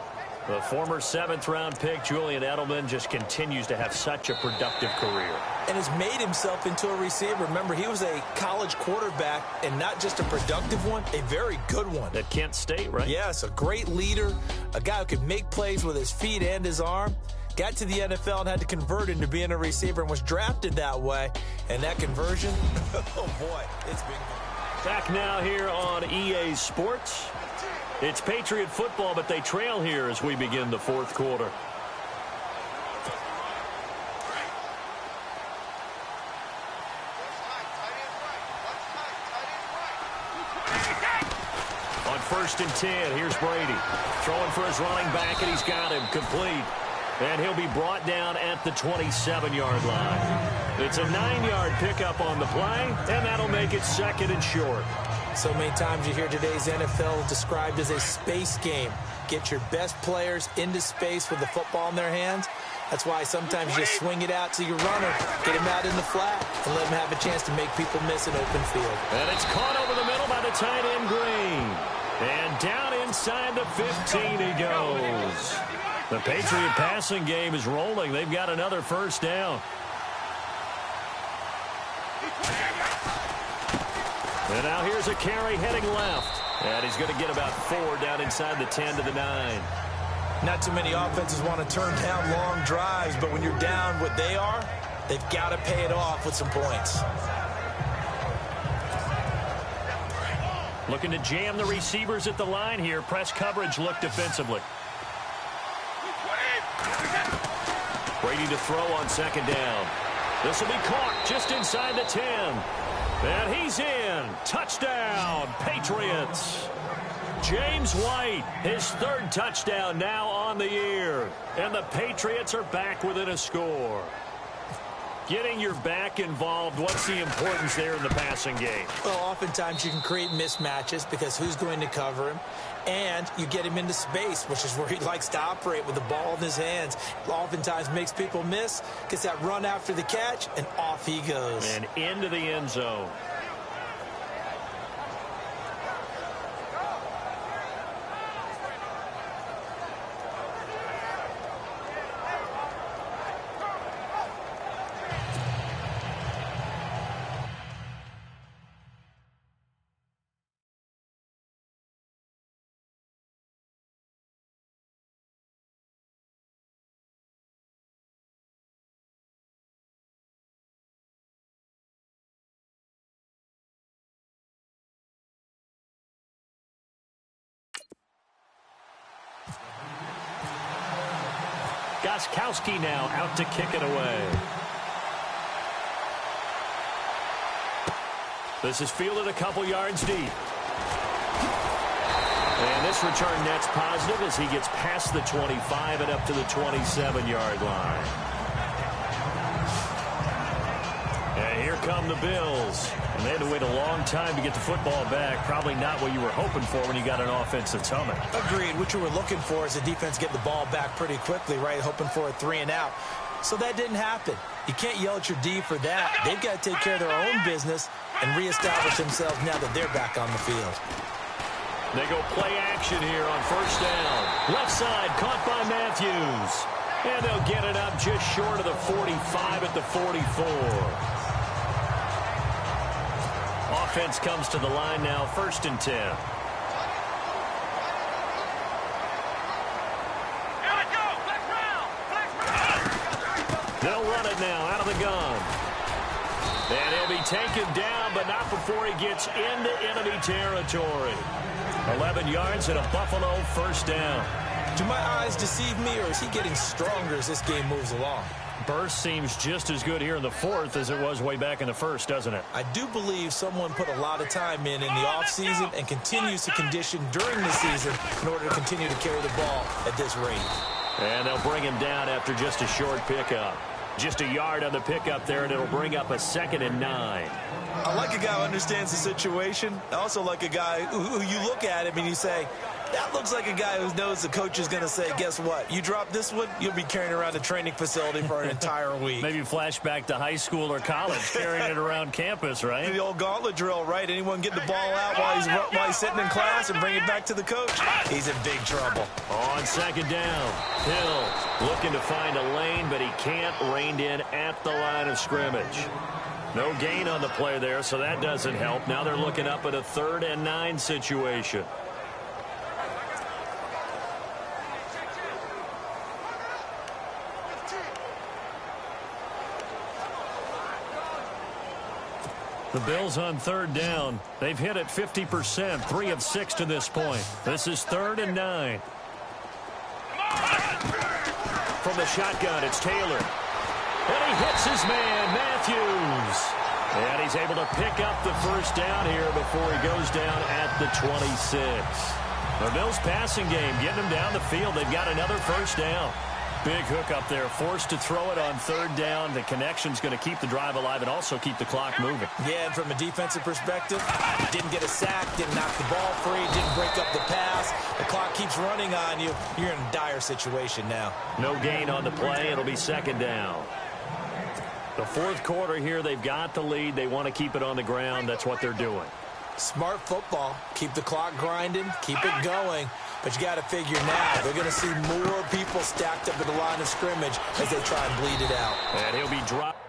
The former 7th-round pick, Julian Edelman, just continues to have such a productive career. And has made himself into a receiver. Remember, he was a college quarterback, and not just a productive one, a very good one. At Kent State, right? Yes, a great leader, a guy who could make plays with his feet and his arm. Got to the NFL and had to convert into being a receiver and was drafted that way. And that conversion, oh boy, it's been good. Back now here on EA Sports. It's Patriot football, but they trail here as we begin the 4th quarter. On 1st and 10, here's Brady. Throwing for his running back, and he's got him complete. And he'll be brought down at the 27-yard line. It's a 9-yard pickup on the play, and that'll make it 2nd and short. So many times you hear today's NFL described as a space game. Get your best players into space with the football in their hands. That's why sometimes you just swing it out to your runner, get him out in the flat, and let him have a chance to make people miss an open field. And it's caught over the middle by the tight end, Green. And down inside the 15 he goes. The Patriot passing game is rolling. They've got another first down. And now here's a carry heading left. And he's going to get about 4 down inside the 10 to the 9. Not too many offenses want to turn down long drives, but when you're down what they are, they've got to pay it off with some points. Looking to jam the receivers at the line here. Press coverage look defensively. Brady to throw on second down. This will be caught just inside the 10. And he's in. Touchdown, Patriots. James White, his 3rd touchdown now on the year. And the Patriots are back within a score. Getting your back involved, what's the importance there in the passing game? Well, oftentimes you can create mismatches because who's going to cover him? And you get him into space, which is where he likes to operate with the ball in his hands. Oftentimes makes people miss, gets that run after the catch, and off he goes. And into the end zone. Gostkowski now out to kick it away. This is fielded a couple yards deep. And this return net's positive as he gets past the 25 and up to the 27-yard line. And here come the Bills. And they had to wait a long time to get the football back. Probably not what you were hoping for when you got an offense that's humming. Agreed. What you were looking for is the defense get the ball back pretty quickly, right? Hoping for a 3 and out. So that didn't happen. You can't yell at your D for that. They've got to take care of their own business and reestablish themselves now that they're back on the field. They go play action here on first down. Left side, caught by Matthews. And they'll get it up just short of the 45 at the 44. Offense comes to the line now, 1st and 10. They'll run it now out of the gun. And he'll be taken down, but not before he gets into enemy territory. 11 yards and a Buffalo 1st down. Do my eyes deceive me, or is he getting stronger as this game moves along? Burst seems just as good here in the 4th as it was way back in the 1st, doesn't it? I do believe someone put a lot of time in the offseason and continues to condition during the season in order to continue to carry the ball at this rate. And they'll bring him down after just a short pickup. Just a yard on the pickup there, and it'll bring up a 2nd and 9. I like a guy who understands the situation. I also like a guy who you look at him and you say, that looks like a guy who knows the coach is going to say, guess what? You drop this one, you'll be carrying around a training facility for an entire week. Maybe flashback to high school or college, carrying it around campus, right? The old gauntlet drill, right? Anyone get the ball out while he's sitting in class and bring it back to the coach? He's in big trouble. On 2nd down, Hill looking to find a lane, but he can't, reined in at the line of scrimmage. No gain on the play there, so that doesn't help. Now they're looking up at a 3rd and 9 situation. The Bills on 3rd down. They've hit it 50%, 3 of 6 to this point. This is 3rd and 9. From the shotgun, it's Taylor. And he hits his man, Matthews. And he's able to pick up the 1st down here before he goes down at the 26. The Bills passing game, getting them down the field. They've got another 1st down. Big hook up there, forced to throw it on 3rd down. The connection's going to keep the drive alive and also keep the clock moving. Yeah, and from a defensive perspective, didn't get a sack, didn't knock the ball free, didn't break up the pass. The clock keeps running on you. You're in a dire situation now. No gain on the play. It'll be 2nd down. The 4th quarter here, they've got the lead. They want to keep it on the ground. That's what they're doing. Smart football. Keep the clock grinding, keep it going. But you got to figure now, they're going to see more people stacked up at the line of scrimmage as they try and bleed it out. And he'll be dropped.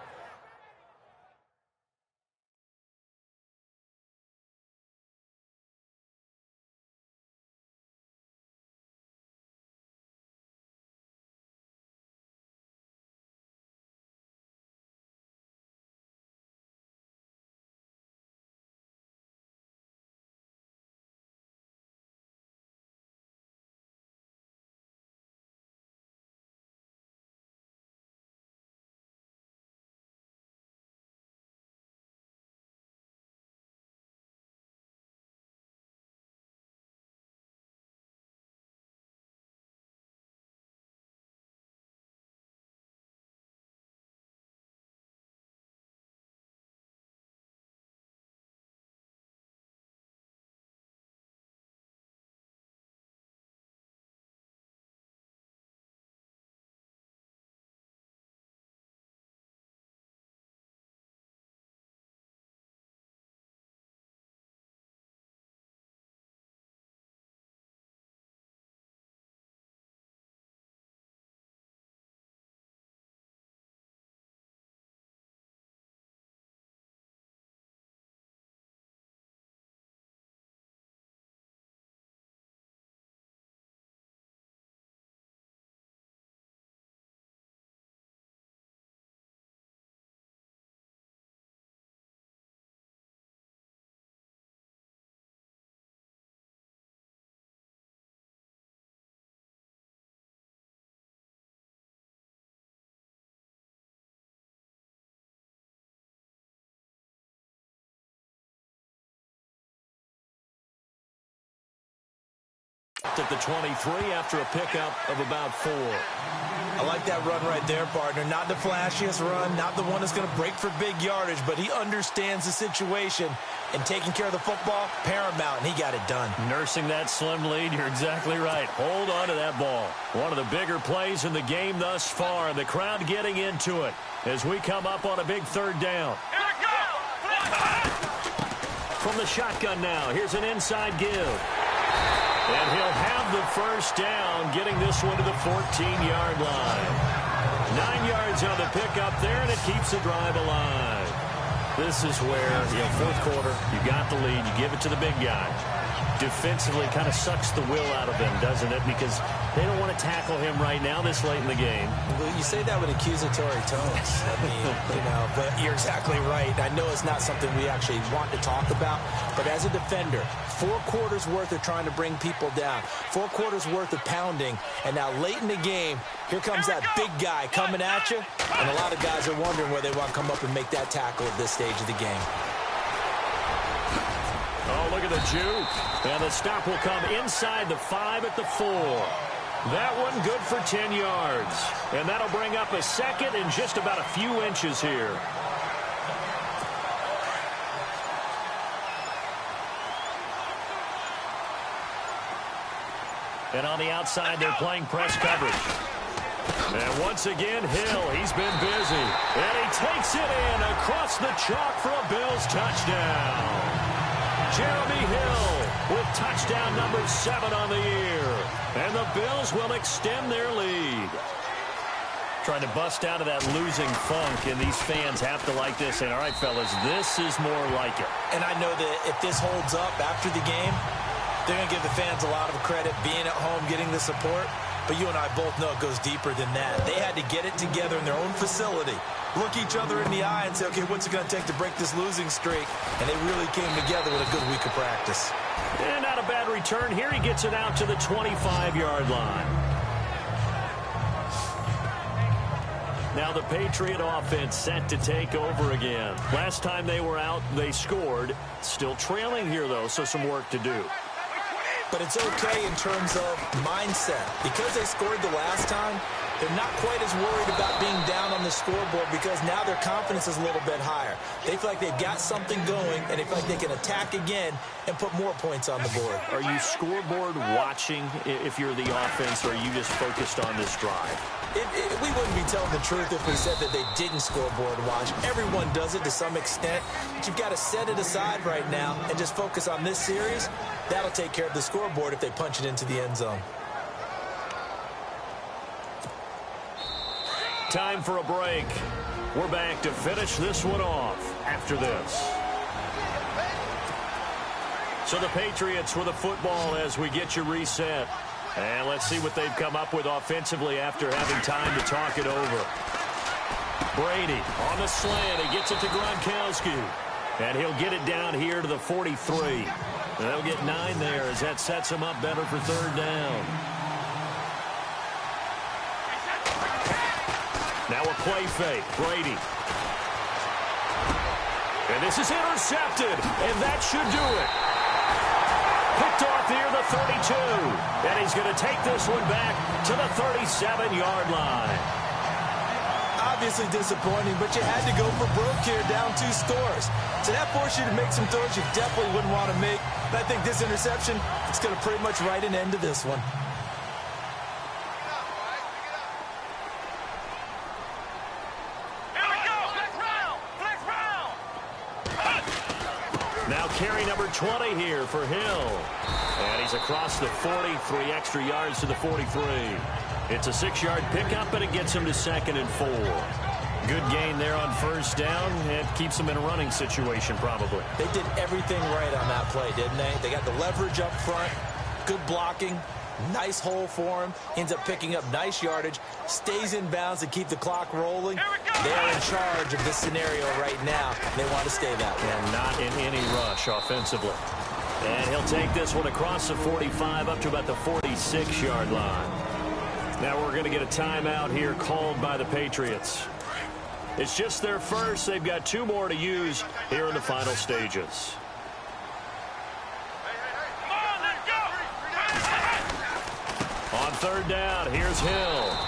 At the 23 after a pickup of about 4. I like that run right there, partner. Not the flashiest run, not the one that's going to break for big yardage, but he understands the situation, and taking care of the football, paramount, and he got it done. Nursing that slim lead, you're exactly right. Hold on to that ball. One of the bigger plays in the game thus far. The crowd getting into it as we come up on a big third down. Here we go! From the shotgun now, here's an inside give. And he'll have the first down, getting this one to the 14-yard line. 9 yards on the pickup there, and it keeps the drive alive. This is where, fourth quarter, you got the lead, you give it to the big guy. Defensively kind of sucks the will out of them, doesn't it? Because they don't want to tackle him right now this late in the game. Well, you say that with accusatory tones. I mean, but you're exactly right. I know it's not something we actually want to talk about, but as a defender, 4 quarters worth of trying to bring people down, 4 quarters worth of pounding, and now late in the game, here comes that big guy coming at you, and a lot of guys are wondering where they want to come up and make that tackle at this stage of the game. Oh, look at the juke. And the stop will come inside the 5 at the 4. That one good for 10 yards. And that'll bring up a second and just about a few inches here. And on the outside, they're playing press coverage. And once again, Hill, he's been busy. And he takes it in across the chalk for a Bills touchdown. Jeremy Hill with touchdown number 7 on the year. And the Bills will extend their lead. Trying to bust out of that losing funk, and these fans have to like this. And all right, fellas, this is more like it. And I know that if this holds up after the game, they're going to give the fans a lot of credit being at home, getting the support. But you and I both know it goes deeper than that. They had to get it together in their own facility, look each other in the eye and say, okay, what's it going to take to break this losing streak? And they really came together with a good week of practice. And not a bad return here. He gets it out to the 25-yard line. Now the Patriot offense set to take over again. Last time they were out, they scored. Still trailing here, though, so some work to do. But it's okay in terms of mindset. Because they scored the last time, they're not quite as worried about being down on the scoreboard because now their confidence is a little bit higher. They feel like they've got something going, and they feel like they can attack again and put more points on the board. Are you scoreboard watching if you're the offense, or are you just focused on this drive? We wouldn't be telling the truth if we said that they didn't scoreboard watch. Everyone does it to some extent. But you've got to set it aside right now and just focus on this series. That'll take care of the scoreboard if they punch it into the end zone. Time for a break. We're back to finish this one off after this. So the Patriots with the football as we get you reset. And let's see what they've come up with offensively after having time to talk it over. Brady on the slant. He gets it to Gronkowski. And he'll get it down here to the 43. And they'll get 9 there as that sets him up better for third down. Now a play fake. Brady. And this is intercepted. And that should do it. Picked off here, the 32. And he's going to take this one back to the 37-yard line. Obviously disappointing, but you had to go for broke here, down 2 scores. So that forced you to make some throws you definitely wouldn't want to make. But I think this interception is going to pretty much write an end to this one. Now carry number 20 here for Hill. And he's across the 40, 3 extra yards to the 43. It's a 6-yard pickup, and it gets him to 2nd and 4. Good gain there on first down. It keeps him in a running situation probably. They did everything right on that play, didn't they? They got the leverage up front, good blocking, nice hole for him. Ends up picking up nice yardage, stays in bounds to keep the clock rolling. They're in charge of this scenario right now. They want to stay that way. And not in any rush offensively. And he'll take this one across the 45 up to about the 46-yard line. Now we're going to get a timeout here called by the Patriots. It's just their first. They've got 2 more to use here in the final stages. On third down. Here's Hill.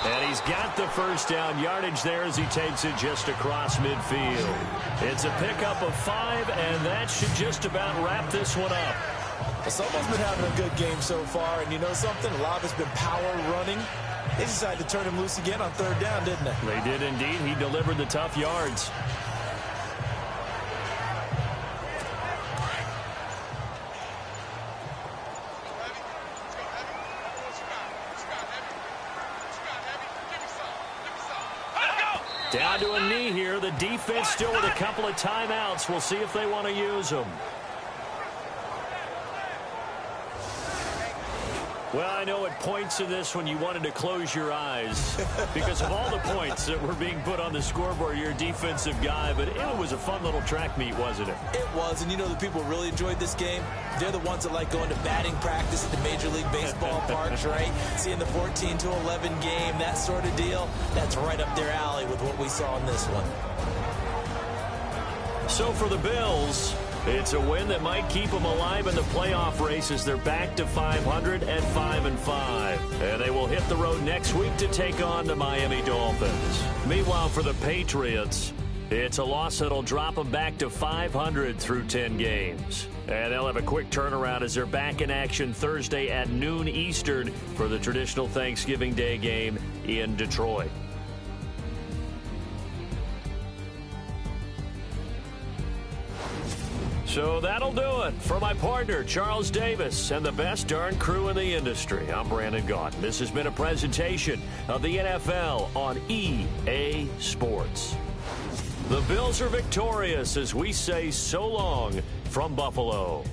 And he's got the first down yardage there as he takes it just across midfield. It's a pickup of 5, and that should just about wrap this one up. Someone's been having a good game so far, and you know something? A lot of it's been power running. They decided to turn him loose again on third down, didn't they? They did indeed. He delivered the tough yards. Down to a knee here. The defense still with a couple of timeouts. We'll see if they want to use them. Well, I know at points in this when you wanted to close your eyes because of all the points that were being put on the scoreboard. You're a defensive guy, but it was a fun little track meet, wasn't it? It was, and you know the people who really enjoyed this game? They're the ones that like going to batting practice at the Major League Baseball parks, right? Seeing the 14-11 game, that sort of deal. That's right up their alley with what we saw in this one. So for the Bills, it's a win that might keep them alive in the playoff race as they're back to 500 at 5-5. And they will hit the road next week to take on the Miami Dolphins. Meanwhile, for the Patriots, it's a loss that'll drop them back to 500 through 10 games. And they'll have a quick turnaround as they're back in action Thursday at noon Eastern for the traditional Thanksgiving Day game in Detroit. So that'll do it. For my partner, Charles Davis, and the best darn crew in the industry, I'm Brandon Gaudin. This has been a presentation of the NFL on EA Sports. The Bills are victorious as we say so long from Buffalo.